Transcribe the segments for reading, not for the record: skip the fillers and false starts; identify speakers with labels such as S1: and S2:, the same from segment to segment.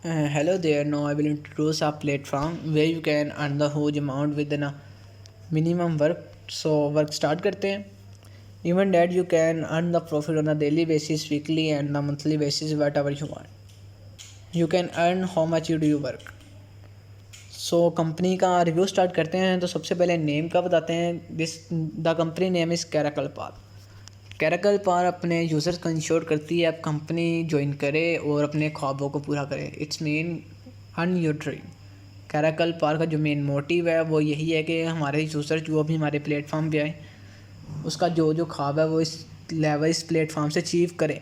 S1: Hello there. Now I will introduce a platform where you can earn the huge amount within a minimum work. So work start करते हैं. Even that you can earn the profit on a daily basis, weekly and a monthly basis, whatever you want. You can earn how much you do you work. So company review रिव्यू स्टार्ट करते हैं. तो सबसे पहले name का बताते हैं. The company name is Caracal Par. Caracal Par अपने यूज़र्स को इंश्योर करती है आप कंपनी ज्वाइन करें और अपने ख्वाबों को पूरा करें. It's mean earn your dream. Caracal Par का जो मेन मोटिव है वो यही है कि हमारे यूज़र जो भी हमारे प्लेटफॉर्म पे आए उसका जो जो ख्वाब है वो इस प्लेटफॉर्म से अचीव करें.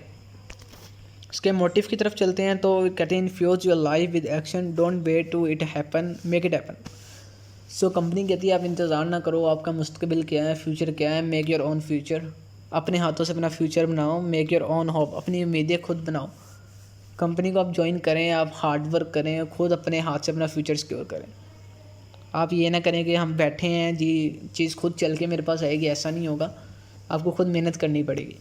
S1: उसके मोटिव की तरफ चलते हैं. तो कहते हैं infuse your life with action, don't wait to it happen, make it happen. So company कहती है आप इंतज़ार ना करो, आपका मुस्तकबिल क्या है, फ्यूचर क्या है, मेक योर ओन फ्यूचर. अपने हाथों से अपना फ्यूचर बनाओ. मेक योर ओन होप, अपनी उम्मीदें खुद बनाओ. कंपनी को आप ज्वाइन करें, आप हार्ड वर्क करें, खुद अपने हाथ से अपना फ्यूचर सिक्योर करें. आप ये ना करें कि हम बैठे हैं जी चीज़ खुद चल के मेरे पास आएगी, ऐसा नहीं होगा. आपको खुद मेहनत करनी पड़ेगी.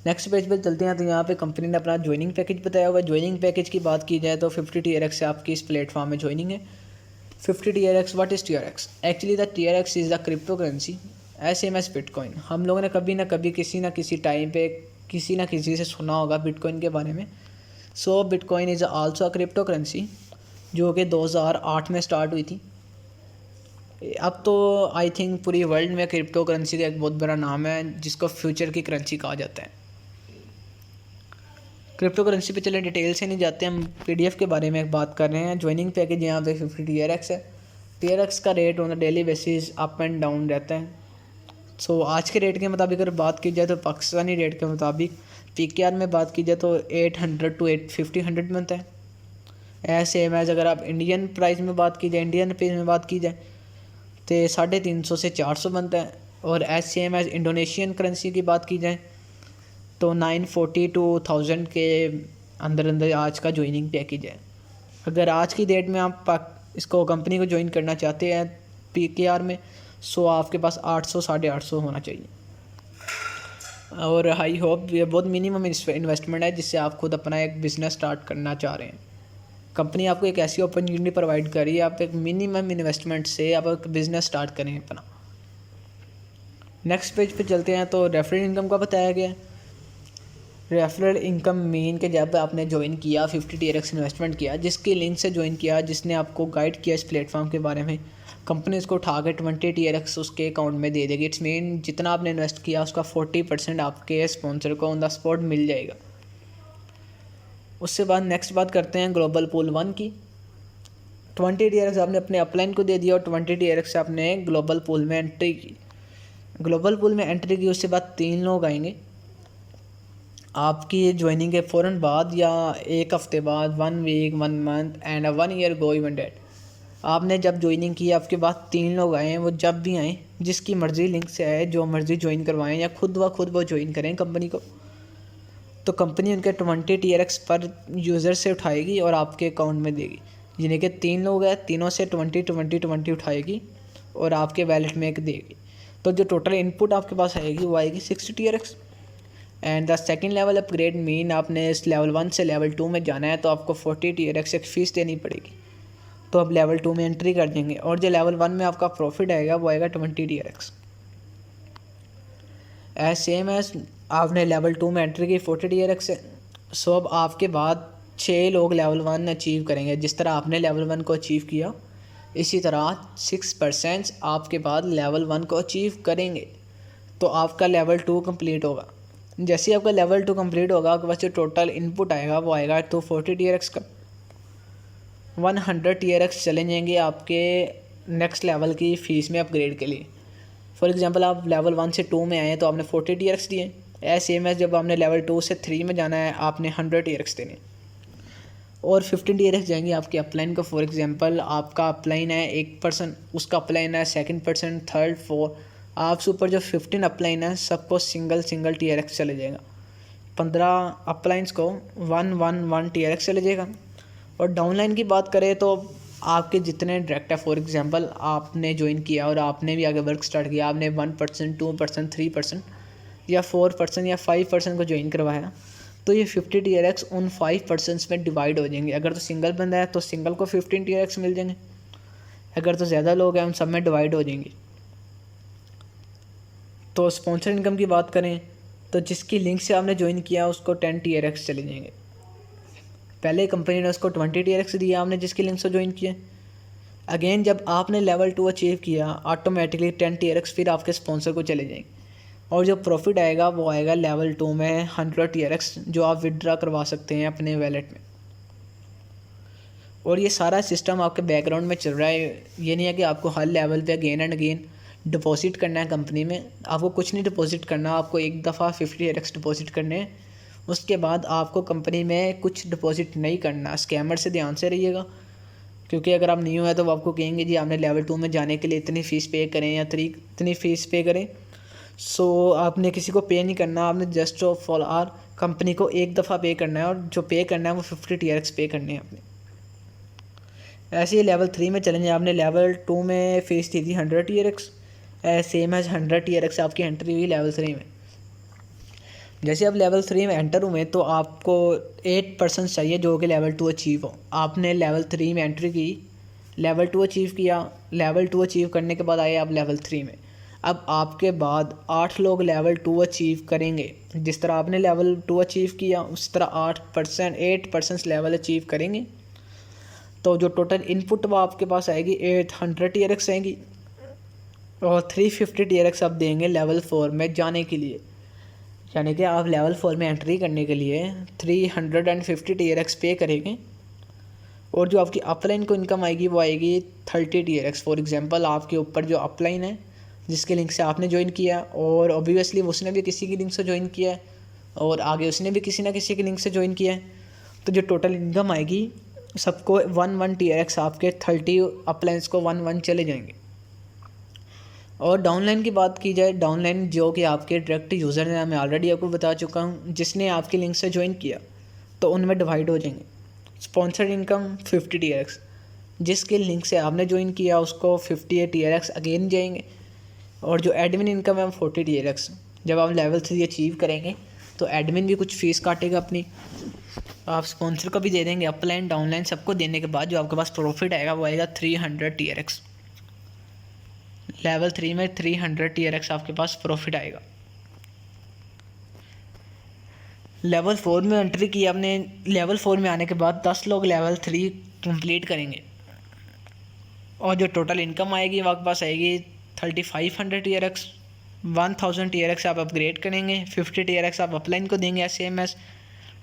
S1: नेक्स्ट पेज पर चलते हैं. तो यहाँ पे कंपनी ने अपना ज्वाइनिंग पैकेज बताया हुआ है. ज्वाइनिंग पैकेज की बात की जाए तो 50 TRX से आपकी इस प्लेटफॉर्म में ज्वाइनिंग है. 50 TRX, what is TRX? Actually the TRX is the crypto currency same as bitcoin. हम लोगों ने कभी ना कभी किसी ना किसी टाइम पे किसी ना किसी से सुना होगा बिटकॉइन के बारे में. So bitcoin is also a crypto currency जो कि 2008 में स्टार्ट हुई थी. अब तो आई थिंक पूरी वर्ल्ड में क्रिप्टो करेंसी का एक बहुत बड़ा नाम है जिसको फ्यूचर की करेंसी कहा जाता है. क्रिप्टो करेंसी पे चले डिटेल से नहीं जाते, हम PDF के बारे में बात कर रहे हैं. ज्वाइनिंग पैकेज यहाँ पे 50 TRX है. TRX का rate on a daily basis up and down रहता है. सो आज के रेट के मुताबिक अगर बात की जाए तो पाकिस्तानी रेट के मुताबिक PKR में बात की जाए तो 800 to 850 बनता है. ऐसे एम एज अगर आप इंडियन प्राइस में बात की जाए, इंडियन रुपीज़ में बात की जाए तो 350 से 400 बनता है. और ऐसे एम एज इंडोनेशियन करेंसी की बात की जाए तो 940 to 1000 के अंदर अंदर आज का ज्वाइनिंग पैकेज है. अगर आज की डेट में आप इसको कंपनी को ज्वाइन करना चाहते हैं PKR में, सो आपके पास 800 850 होना चाहिए. और आई होप ये बहुत मिनिमम इन्वेस्टमेंट है जिससे आप खुद अपना एक बिज़नेस स्टार्ट करना चाह रहे हैं. कंपनी आपको एक ऐसी अपॉर्चुनिटी प्रोवाइड कर रही है, आप एक मिनिमम इन्वेस्टमेंट से आप एक बिज़नेस स्टार्ट करें अपना. नेक्स्ट पेज पे चलते हैं. तो रेफरल इनकम का बताया गया है. रेफरल इनकम मीन के जब आपने ज्वाइन किया 50 TRX इन्वेस्टमेंट किया, जिसकी लिंक से ज्वाइन किया, जिसने आपको गाइड किया इस प्लेटफॉर्म के बारे में, कंपनी उसको उठा के 20 TRX उसके अकाउंट में दे देगी. इट्स मीन जितना आपने इन्वेस्ट किया उसका 40% आपके स्पॉन्सर को ऑन द स्पॉट मिल जाएगा. उससे बाद नेक्स्ट बात करते हैं ग्लोबल पूल 1 की. 20 TRX आपने अपने अपलाइन को दे दिया और 20 TRX से आपने ग्लोबल पूल में एंट्री की. ग्लोबल पूल में एंट्री की उससे बाद 3 लोग आएंगे आपकी ज्वाइनिंग के फ़ौरन बाद या एक हफ़्ते बाद, 1 week, 1 month and 1 year go even date. आपने जब ज्वाइनिंग की आपके बाद 3 लोग आए, वो जब भी आएँ जिसकी मर्ज़ी लिंक से आए, जो मर्ज़ी ज्वाइन करवाएं या खुद वो ज्वाइन करें कंपनी को, तो कंपनी उनके 20 TRX पर यूज़र से उठाएगी और आपके अकाउंट में देगी. जिन्हें के 3 लोग हैं, तीनों से 20 उठाएगी और आपके वैलेट में एक देगी. तो जो टोटल इनपुट आपके पास आएगी वो आएगी 60 TRX. And the second level upgrade mean आपने इस लेवल 1 से लेवल 2 में जाना है तो आपको 40 TRX एक फ़ीस देनी पड़ेगी. तो अब लेवल 2 में एंट्री कर देंगे और जो लेवल 1 में आपका प्रॉफिट आएगा वो आएगा 20 TRX. एज सेम एज आपने लेवल 2 में एंट्री की 40 TRX से. सो अब आपके बाद 6 लोग लेवल 1 अचीव करेंगे. जिस तरह आपने लेवल 1 को अचीव किया इसी तरह 6% आपके बाद लेवल 1 को अचीव करेंगे तो आपका लेवल 2 कंप्लीट होगा. जैसे ही आपका लेवल 2 कंप्लीट होगा आपके पास जो टोटल इनपुट आएगा वो आएगा 240 TRX का. 100 TRX चले जाएंगे आपके नेक्स्ट लेवल की फ़ीस में अपग्रेड के लिए. फॉर एग्जांपल आप लेवल 1 से 2 में आए तो आपने 40 TRX दिए. सेम एज जब आपने लेवल 2 से 3 में जाना है आपने 100 TRX देने और 15 TRX जाएंगे आपके अपलाइन को. फॉर एग्जांपल आपका अपलाइन है 1 पर्सन, उसका अपलाइन है 2nd पर्सन, 3rd, 4th, आपसे ऊपर जो 15 अपलाइन है सबको सिंगल TRX चले जाएगा. 15 अपलाइंस को 1 TRX चले जाएगा. और डाउनलाइन की बात करें तो आपके जितने डायरेक्ट है, फॉर एग्जांपल आपने ज्वाइन किया और आपने भी आगे वर्क स्टार्ट किया, आपने 1%, 2%, 3% या 4% या 5% को ज्वाइन करवाया तो ये 50 TRX उन 5% में डिवाइड हो जाएंगे। अगर तो सिंगल बंदा है तो सिंगल को 15 TRX मिल जाएंगे, अगर तो ज़्यादा लोग हैं उन सब में डिवाइड हो जाएंगे। तो स्पॉन्सर इनकम की बात करें तो जिसकी लिंक से आपने ज्वाइन किया उसको 10 TRX चले जाएंगे। पहले कंपनी ने उसको 20 TRX दिया आपने जिसकी लिंक से ज्वाइन किया। अगेन जब आपने लेवल 2 अचीव किया ऑटोमेटिकली 10 TRX फिर आपके स्पॉन्सर को चले जाएंगे, और जो प्रॉफिट आएगा वो आएगा लेवल 2 में 100 TRX जो आप विड्रा करवा सकते हैं अपने वैलेट में। और ये सारा सिस्टम आपके बैकग्राउंड में चल रहा है। ये नहीं है कि आपको हर लेवल पे अगेन एंड अगेन डिपॉजिट करना है कंपनी में। आपको कुछ नहीं डिपॉजिट करना, आपको एक दफ़ा 50 TRX डिपॉजिट करने हैं, उसके बाद आपको कंपनी में कुछ डिपॉजिट नहीं करना। स्कैमर से ध्यान से रहिएगा, क्योंकि अगर आप न्यू है तो वो आपको कहेंगे जी आपने लेवल 2 में जाने के लिए इतनी फ़ीस पे करें या इतनी फ़ीस पे करें। सो आपने किसी को पे नहीं करना, आपने जस्ट फॉर आर कंपनी को एक दफ़ा पे करना है, और जो पे करना है वो 50 TRX पे करने हैं आपने। ऐसे ही लेवल 3 में चलेंगे। आपने लेवल 2 में फ़ीस दी थी 100 TRX, सेम एज 100 TRX आपकी एंट्री हुई लेवल 3 में। जैसे आप लेवल 3 में एंटर हुए तो आपको 8% चाहिए जो कि लेवल 2 अचीव हो। आपने लेवल 3 में एंट्री की, लेवल 2 अचीव किया, लेवल 2 अचीव करने के बाद आए आप लेवल 3 में। अब आपके बाद 8 लोग लेवल 2 अचीव करेंगे। जिस तरह आपने लेवल 2 अचीव किया उस तरह 8% लेवल अचीव करेंगे। तो जो टोटल इनपुट वो आपके पास आएगी 800 TRX आएगी, और 350 TRX आप देंगे लेवल 4 में जाने के लिए। यानी कि आप लेवल 4 में एंट्री करने के लिए 350 TRX पे करेंगे, और जो आपकी अपलाइन को इनकम आएगी वो आएगी 30 TRX। फॉर एग्जांपल आपके ऊपर जो अपलाइन है जिसके लिंक से आपने ज्वाइन किया, और ऑब्वियसली उसने भी किसी की लिंक से ज्वाइन किया है, और आगे उसने भी किसी ना किसी की लिंक से ज्वाइन किया है, तो जो टोटल इनकम आएगी सबको 1 TRX आपके 30 अपलाइंस को 1 चले जाएंगे। और डाउनलाइन की बात की जाए, डाउनलाइन जो कि आपके डायरेक्ट यूज़र हैं, मैं ऑलरेडी आपको बता चुका हूँ, जिसने आपकी लिंक से ज्वाइन किया तो उनमें डिवाइड हो जाएंगे। स्पॉन्सर इनकम 50 TRX, जिसके लिंक से आपने ज्वाइन किया उसको 50 TRX अगेन जाएंगे, और जो एडमिन इनकम है 40 TRX। जब आप लेवल 3 अचीव करेंगे तो एडमिन भी कुछ फ़ीस काटेगा अपनी, आप स्पॉन्सर को भी दे देंगे, अपलाइन डाउनलाइन सबको देने के बाद जो आपके पास प्रॉफिट आएगा वो आएगा 300 TRX। लेवल 3 में 300 TRX आपके पास प्रॉफिट आएगा। लेवल 4 में एंट्री की आपने, लेवल 4 में आने के बाद 10 लोग लेवल 3 कंप्लीट करेंगे, और जो टोटल इनकम आएगी वो आपके पास आएगी 3500 TRX। 1000 TRX आप अपग्रेड करेंगे, 50 TRX आप अपलाइन को देंगे SMS,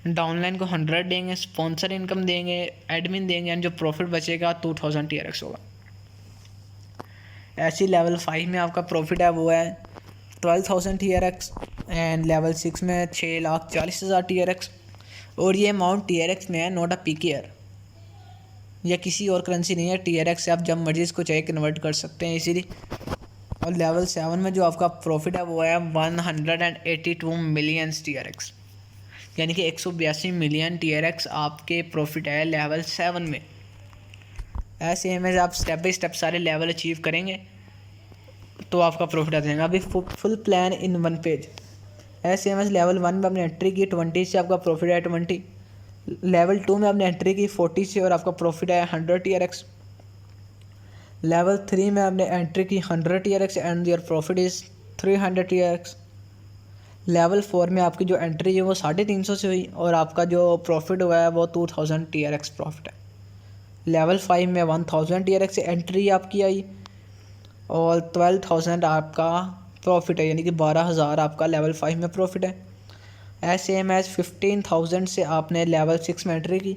S1: डाउनलाइन को 100 देंगे, स्पॉन्सर इनकम देंगे, एडमिन देंगे, एंड जो प्रॉफिट बचेगा 2000 TRX होगा। ऐसी लेवल 5 में आपका प्रॉफिट है वो है 12,000 TRX, एंड लेवल 6 में 6,40,000 TRX। और ये अमाउंट TRX में है, नॉट अ PKR या किसी और करेंसी नहीं है। TRX से आप जब मर्जी इसको चाहे कन्वर्ट कर सकते हैं इसीलिए। और लेवल 7 में जो आपका प्रॉफिट है वो है 182 मिलियन TRX, यानी कि 182 मिलियन TRX आपके प्रॉफिट है लेवल 7 में। ऐसे में आप स्टेप बाई स्टेप सारे लेवल अचीव करेंगे तो आपका प्रॉफिट आ जाएगा। अभी फुल प्लान इन 1 पेज। ऐसे में लेवल 1 में आपने एंट्री की 20 से, आपका प्रॉफिट है 20। लेवल 2 में आपने एंट्री की 40 से और आपका प्रॉफिट है 100 TRX। लेवल 3 में आपने एंट्री की 100 TRX and your profit is 300 TRX। Level 4 में आपकी जो एंट्री है वो 350 से हुई, और आपका जो प्रॉफिट हुआ है वो 2000 TRX प्रॉफिट है। लेवल 5 में 1000 TRX से एंट्री आपकी आई, और 12,000 आपका प्रॉफिट है, यानी कि 12,000 आपका लेवल 5 में प्रॉफिट है। सेम एज 15,000 से आपने लेवल 6 में एंट्री की।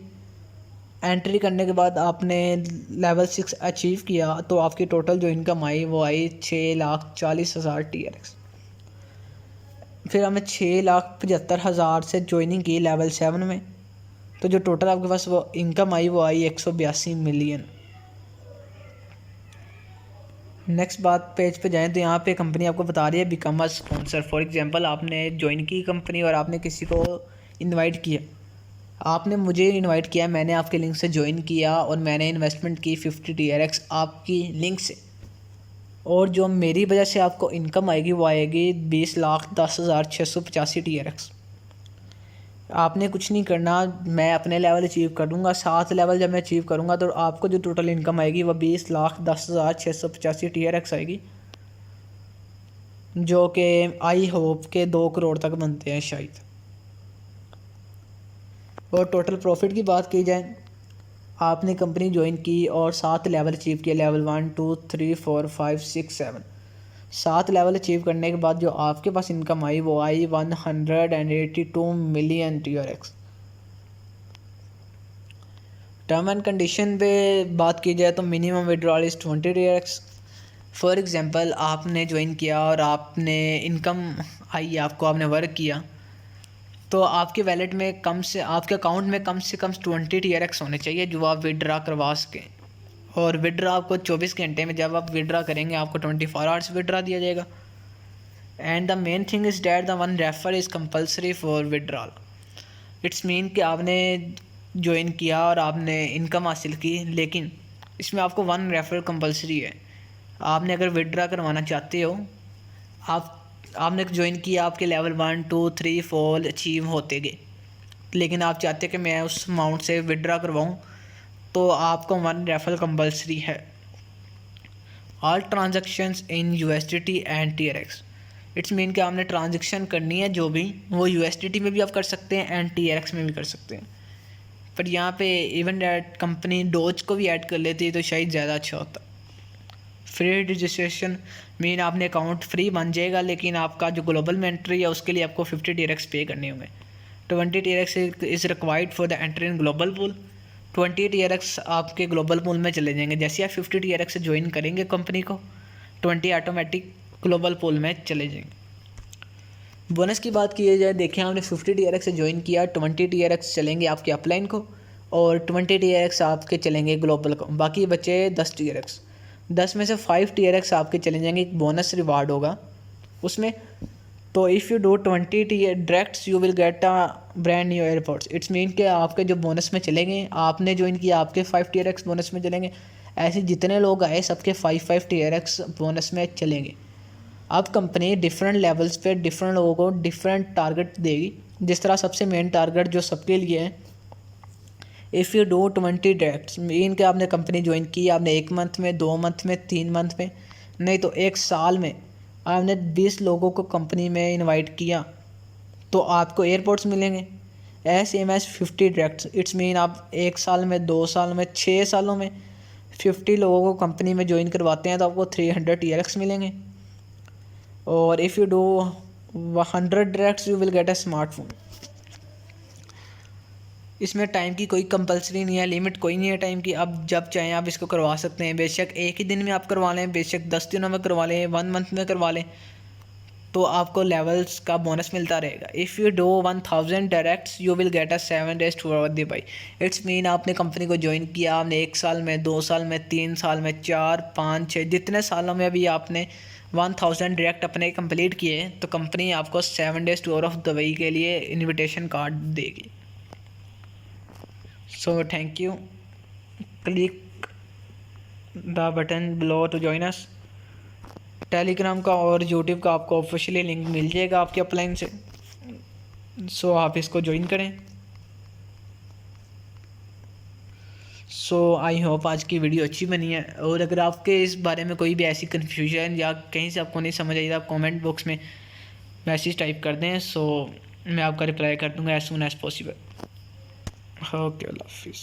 S1: एंट्री करने के बाद आपने लेवल 6 अचीव किया तो आपकी टोटल जो इनकम आई वो आई 6,40,000 TRX। फिर हमने 6,75,000 से ज्वाइनिंग की लेवल 7 में, तो जो टोटल आपके पास वो इनकम आई वो आई 182 मिलियन। नेक्स्ट बात पेज पे जाएं तो यहाँ पे कंपनी आपको बता रही है become a sponsor. For example आपने ज्वाइन की कंपनी और आपने किसी को इनवाइट किया, आपने मुझे इनवाइट किया, मैंने आपके लिंक से ज्वाइन किया और मैंने इन्वेस्टमेंट की 50 TRX आपकी लिंक से, और जो मेरी वजह से आपको इनकम आएगी वो आएगी 20,10,685 TRX। आपने कुछ नहीं करना, मैं अपने लेवल अचीव कर दूँगा। 7 लेवल जब मैं अचीव करूँगा तो आपको जो टोटल इनकम आएगी वो 20,10,685 TRX आएगी, जो कि आई होप के 2 करोड़ तक बनते हैं शायद। और टोटल प्रॉफिट की बात की जाए, आपने कंपनी ज्वाइन की और 7 लेवल अचीव किए, लेवल 1 2 3 4 5 6 7। 7 लेवल अचीव करने के बाद जो आपके पास इनकम आई वो आई 182 million TRX। Term and condition पे बात की जाए तो minimum withdrawal is 20 TRX। For example आपने ज्वाइन किया और आपने इनकम आई, आपको आपने वर्क किया, तो आपके वैलेट में आपके अकाउंट में कम से कम 20 TRX होने चाहिए जो आप विड्रा करवा सकें। और विड्रा आपको 24 घंटे में, जब आप विड्रा करेंगे आपको 24 आवर्स विड्रा दिया जाएगा। And the main thing is that the one refer is compulsory for withdrawal. It's mean कि आपने ज्वाइन किया और आपने इनकम हासिल की, लेकिन इसमें आपको 1 रेफर कंपल्सरी है। आपने अगर विड्रा करवाना चाहते हो, आपने ज्वाइन किया, आपके लेवल 1 2 3 4 अचीव होते गए, लेकिन आप चाहते कि मैं उस अमाउंट से विड्रा करवाऊँ, तो आपको 1 रेफर कंपल्सरी है। All transactions in USDT and TRX। It's mean कि आपने ट्रांजेक्शन करनी है जो भी, वो USDT में भी आप कर सकते हैं एंड TRX में भी कर सकते हैं। पर यहाँ पे इवन दैट कंपनी डोज को भी ऐड कर लेती है तो शायद ज़्यादा अच्छा होता। फ्री रजिस्ट्रेशन मीन आपने अकाउंट फ्री बन जाएगा, लेकिन आपका जो ग्लोबल में एंट्री है उसके लिए आपको 50 TRX पे करने होंगे। 20 TRX is required for the entry in global pool. 20 TRX आपके ग्लोबल पूल में चले जाएंगे। जैसे आप 50 TRX से ज्वाइन करेंगे कंपनी को, 20 ऑटोमेटिक ग्लोबल पूल में चले जाएंगे। बोनस की बात की जाए, देखिए आपने 50 TRX से ज्वाइन किया, 20 TRX चलेंगे आपके अपलाइन को और 20 TRX आपके चलेंगे ग्लोबल को, बाकी बचे 10 TRX। 10 में से 5 TRX आपके चले जाएंगे, एक बोनस रिवार्ड होगा उसमें। तो if you do 20 directs you will get a brand new airports. It's mean कि आपके जो बोनस में चलेंगे, आपने ज्वाइन किया आपके 5 TRX बोनस में चलेंगे, ऐसे जितने लोग आए सबके 5 TRX बोनस में चलेंगे। अब कंपनी डिफरेंट लेवल्स पे डिफरेंट लोगों को डिफरेंट टारगेट देगी। जिस तरह सबसे मेन टारगेट जो सबके लिए है, if you do 20 directs mean कि आपने कंपनी ज्वाइन की, आपने 1 मंथ में, 2 मंथ में, 3 मंथ में, नहीं तो 1 साल में आपने 20 लोगों को कंपनी में इनवाइट किया, तो आपको एयरपोर्ट्स मिलेंगे same as 50 directs. It's mean आप 1 साल में, 2 साल में, 6 सालों में 50 लोगों को कंपनी में ज्वाइन करवाते हैं तो आपको 300 TRX मिलेंगे। और if you do 100 directs you will get a smartphone. इसमें टाइम की कोई कंपलसरी नहीं है, लिमिट कोई नहीं है टाइम की। अब जब चाहें आप इसको करवा सकते हैं। बेशक एक ही दिन में आप करवा लें, बेशक 10 दिनों में करवा लें, 1 मंथ में करवा लें, तो आपको लेवल्स का बोनस मिलता रहेगा। If you do 1000 directs you will get a 7 days to the buy. It's mean आपने कंपनी को ज्वाइन किया, आपने 1 साल में, 2 साल में, 3 साल में, 4 5 6 जितने सालों में भी आपने 1000 डायरेक्ट अपने कंप्लीट किए, तो कंपनी आपको 7 days टूर ऑफ दुबई के लिए इन्विटेशन कार्ड देगी। So thank you. Click the button below to join us. Telegram का और यूट्यूब का आपको ऑफिशियली लिंक मिल जाएगा आपके अपलाइन से, सो आप इसको ज्वाइन करें। सो आई होप आज की वीडियो अच्छी बनी है। और अगर आपके इस बारे में कोई भी ऐसी कन्फ्यूजन या कहीं से आपको नहीं समझ आई तो आप कमेंट बॉक्स में मैसेज टाइप कर दें, सो मैं आपका रिप्लाई कर दूँगा as soon as possible. Okay, अल्लाह हाफिज़।